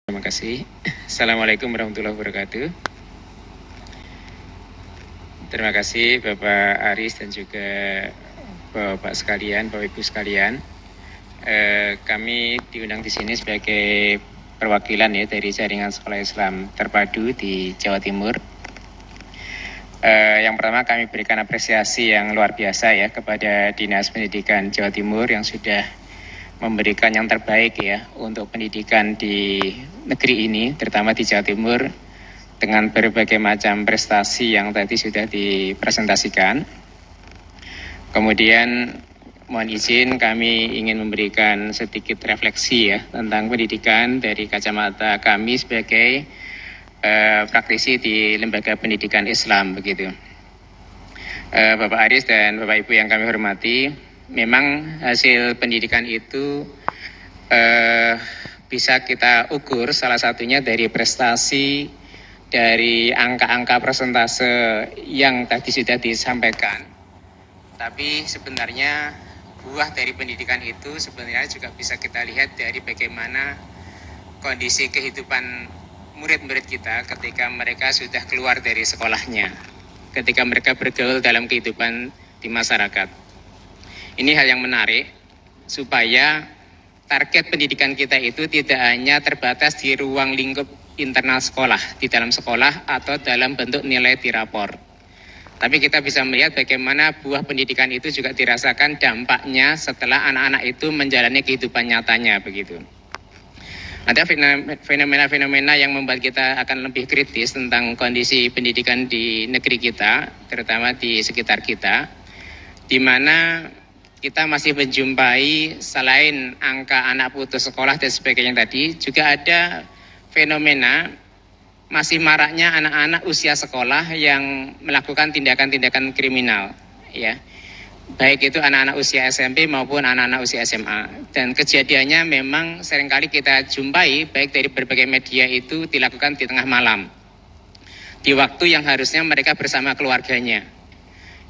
Terima kasih. Assalamualaikum warahmatullahi wabarakatuh. Terima kasih Bapak Aris dan juga Bapak sekalian, Bapak Ibu sekalian. Kami diundang di sini sebagai perwakilan ya dari Jaringan Sekolah Islam Terpadu di Jawa Timur. Yang pertama kami berikan apresiasi yang luar biasa ya kepada Dinas Pendidikan Jawa Timur yang sudah memberikan yang terbaik ya untuk pendidikan di negeri ini, terutama di Jawa Timur, dengan berbagai macam prestasi yang tadi sudah dipresentasikan. Kemudian mohon izin kami ingin memberikan sedikit refleksi ya tentang pendidikan dari kacamata kami sebagai praktisi di lembaga pendidikan Islam begitu. Bapak Aris dan Bapak Ibu yang kami hormati, memang hasil pendidikan itu bisa kita ukur salah satunya dari prestasi, dari angka-angka persentase yang tadi sudah disampaikan. Tapi sebenarnya buah dari pendidikan itu sebenarnya juga bisa kita lihat dari bagaimana kondisi kehidupan murid-murid kita ketika mereka sudah keluar dari sekolahnya, ketika mereka bergaul dalam kehidupan di masyarakat. Ini hal yang menarik supaya target pendidikan kita itu tidak hanya terbatas di ruang lingkup internal sekolah, di dalam sekolah atau dalam bentuk nilai di rapor. Tapi kita bisa melihat bagaimana buah pendidikan itu juga dirasakan dampaknya setelah anak-anak itu menjalani kehidupan nyatanya begitu. Ada fenomena-fenomena yang membuat kita akan lebih kritis tentang kondisi pendidikan di negeri kita, terutama di sekitar kita, di mana kita masih menjumpai selain angka anak putus sekolah dan sebagainya tadi, juga ada fenomena masih maraknya anak-anak usia sekolah yang melakukan tindakan-tindakan kriminal, ya. Baik itu anak-anak usia SMP maupun anak-anak usia SMA. Dan kejadiannya memang seringkali kita jumpai baik dari berbagai media itu dilakukan di tengah malam, di waktu yang harusnya mereka bersama keluarganya,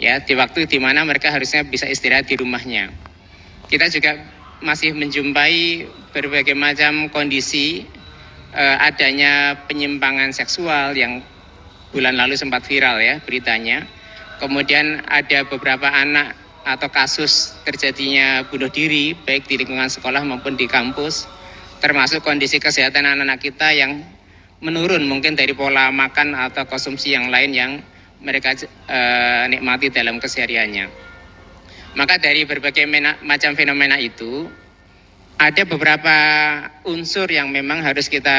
ya, di waktu di mana mereka harusnya bisa istirahat di rumahnya. Kita juga masih menjumpai berbagai macam kondisi adanya penyimpangan seksual yang bulan lalu sempat viral ya beritanya. Kemudian ada beberapa anak atau kasus terjadinya bunuh diri baik di lingkungan sekolah maupun di kampus, termasuk kondisi kesehatan anak-anak kita yang menurun mungkin dari pola makan atau konsumsi yang lain yang mereka nikmati dalam kesehariannya. Maka dari berbagai macam fenomena itu ada beberapa unsur yang memang harus kita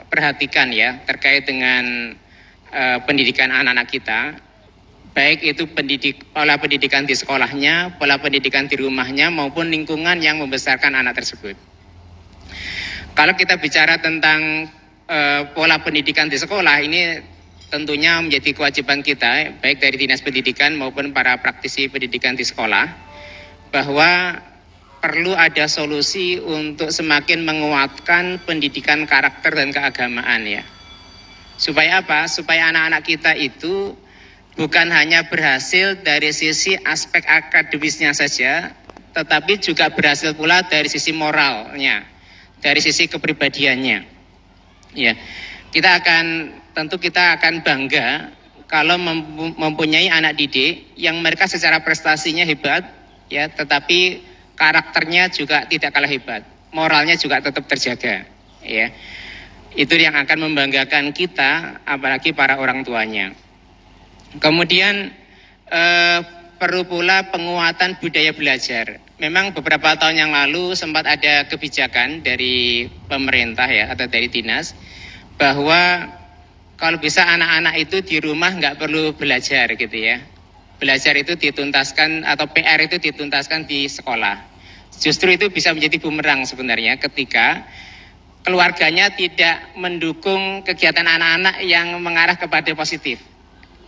perhatikan ya terkait dengan pendidikan anak-anak kita. Baik itu pola pendidikan di sekolahnya, pola pendidikan di rumahnya, maupun lingkungan yang membesarkan anak tersebut. Kalau kita bicara tentang pola pendidikan di sekolah, ini tentunya menjadi kewajiban kita, baik dari Dinas Pendidikan maupun para praktisi pendidikan di sekolah, bahwa perlu ada solusi untuk semakin menguatkan pendidikan karakter dan keagamaan ya. Supaya apa? Supaya anak-anak kita itu bukan hanya berhasil dari sisi aspek akademisnya saja, tetapi juga berhasil pula dari sisi moralnya, dari sisi kepribadiannya. Ya, tentu kita akan bangga kalau mempunyai anak didik yang mereka secara prestasinya hebat, ya, tetapi karakternya juga tidak kalah hebat, moralnya juga tetap terjaga, ya. Itu yang akan membanggakan kita, apalagi para orang tuanya. Kemudian perlu pula penguatan budaya belajar. Memang beberapa tahun yang lalu sempat ada kebijakan dari pemerintah ya atau dari dinas bahwa kalau bisa anak-anak itu di rumah nggak perlu belajar gitu ya. Belajar itu dituntaskan atau PR itu dituntaskan di sekolah. Justru itu bisa menjadi bumerang sebenarnya ketika keluarganya tidak mendukung kegiatan anak-anak yang mengarah kepada positif.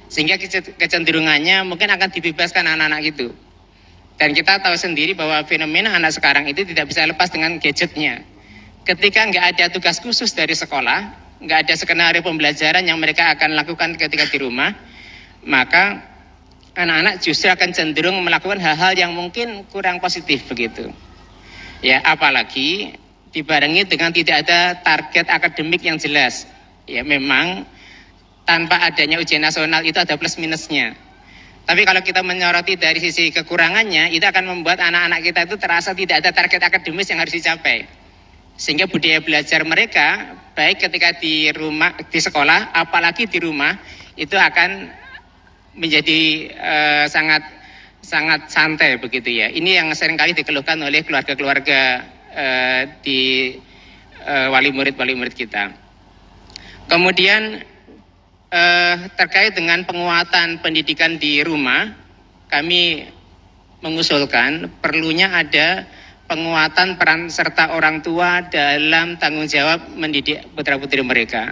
Sehingga kecenderungannya mungkin akan dibebaskan anak-anak itu. Dan kita tahu sendiri bahwa fenomena anak sekarang itu tidak bisa lepas dengan gadgetnya. Ketika nggak ada tugas khusus dari sekolah, nggak ada skenario pembelajaran yang mereka akan lakukan ketika di rumah, maka anak-anak justru akan cenderung melakukan hal-hal yang mungkin kurang positif begitu. Ya, apalagi dibarengi dengan tidak ada target akademik yang jelas. Ya memang tanpa adanya ujian nasional itu ada plus minusnya. Tapi kalau kita menyoroti dari sisi kekurangannya, itu akan membuat anak-anak kita itu terasa tidak ada target akademis yang harus dicapai. Sehingga budaya belajar mereka, baik ketika di rumah, di sekolah, apalagi di rumah, itu akan menjadi sangat santai begitu ya. Ini yang seringkali dikeluhkan oleh keluarga-keluarga di wali murid kita. Kemudian terkait dengan penguatan pendidikan di rumah, kami mengusulkan perlunya ada penguatan peran serta orang tua dalam tanggung jawab mendidik putra-putri mereka.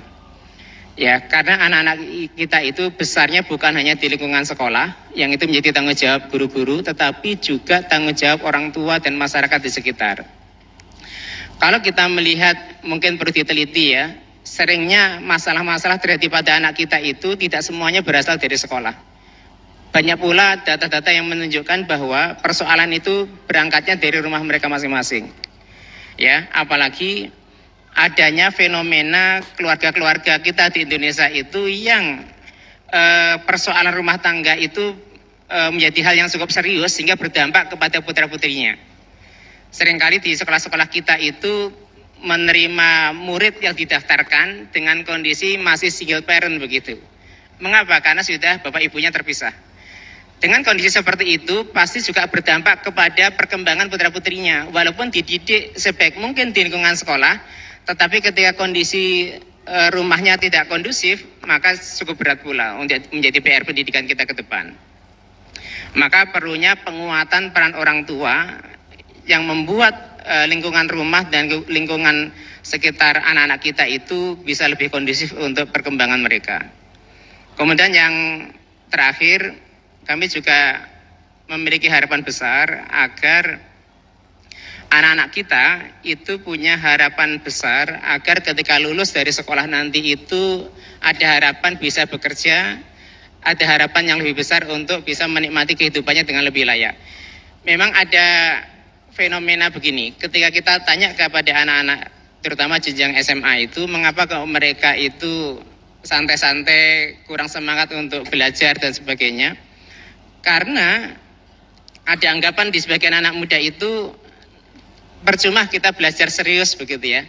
Ya, karena anak-anak kita itu besarnya bukan hanya di lingkungan sekolah, yang itu menjadi tanggung jawab guru-guru, tetapi juga tanggung jawab orang tua dan masyarakat di sekitar. Kalau kita melihat, mungkin perlu diteliti ya, seringnya masalah-masalah terjadi pada anak kita itu tidak semuanya berasal dari sekolah. Banyak pula data-data yang menunjukkan bahwa persoalan itu berangkatnya dari rumah mereka masing-masing. Ya, apalagi adanya fenomena keluarga-keluarga kita di Indonesia itu yang persoalan rumah tangga itu menjadi hal yang cukup serius sehingga berdampak kepada putra-putrinya. Seringkali di sekolah-sekolah kita itu menerima murid yang didaftarkan dengan kondisi masih single parent begitu. Mengapa? Karena sudah bapak ibunya terpisah. Dengan kondisi seperti itu pasti juga berdampak kepada perkembangan putra-putrinya. Walaupun dididik sebaik mungkin di lingkungan sekolah, tetapi ketika kondisi rumahnya tidak kondusif, maka cukup berat pula untuk menjadi PR pendidikan kita ke depan. Maka perlunya penguatan peran orang tua yang membuat lingkungan rumah dan lingkungan sekitar anak-anak kita itu bisa lebih kondusif untuk perkembangan mereka. Kemudian yang terakhir, kami juga memiliki harapan besar agar anak-anak kita itu punya harapan besar agar ketika lulus dari sekolah nanti itu ada harapan bisa bekerja, ada harapan yang lebih besar untuk bisa menikmati kehidupannya dengan lebih layak. Memang ada fenomena begini, ketika kita tanya kepada anak-anak terutama jenjang SMA itu, mengapa kalau mereka itu santai-santai, kurang semangat untuk belajar dan sebagainya, karena ada anggapan di sebagian anak muda itu percuma kita belajar serius begitu ya,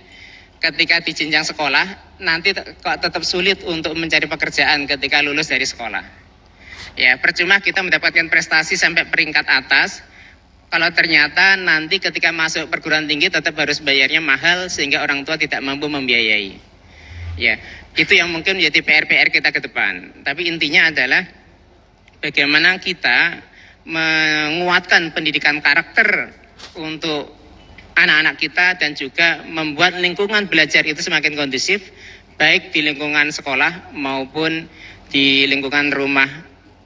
ketika di jenjang sekolah nanti kok tetap sulit untuk mencari pekerjaan ketika lulus dari sekolah ya, percuma kita mendapatkan prestasi sampai peringkat atas kalau ternyata nanti ketika masuk perguruan tinggi tetap harus bayarnya mahal sehingga orang tua tidak mampu membiayai. Ya, itu yang mungkin menjadi PR kita ke depan. Tapi intinya adalah bagaimana kita menguatkan pendidikan karakter untuk anak-anak kita dan juga membuat lingkungan belajar itu semakin kondusif baik di lingkungan sekolah maupun di lingkungan rumah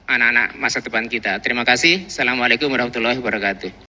anak-anak masa depan kita. Terima kasih. Assalamualaikum warahmatullahi wabarakatuh.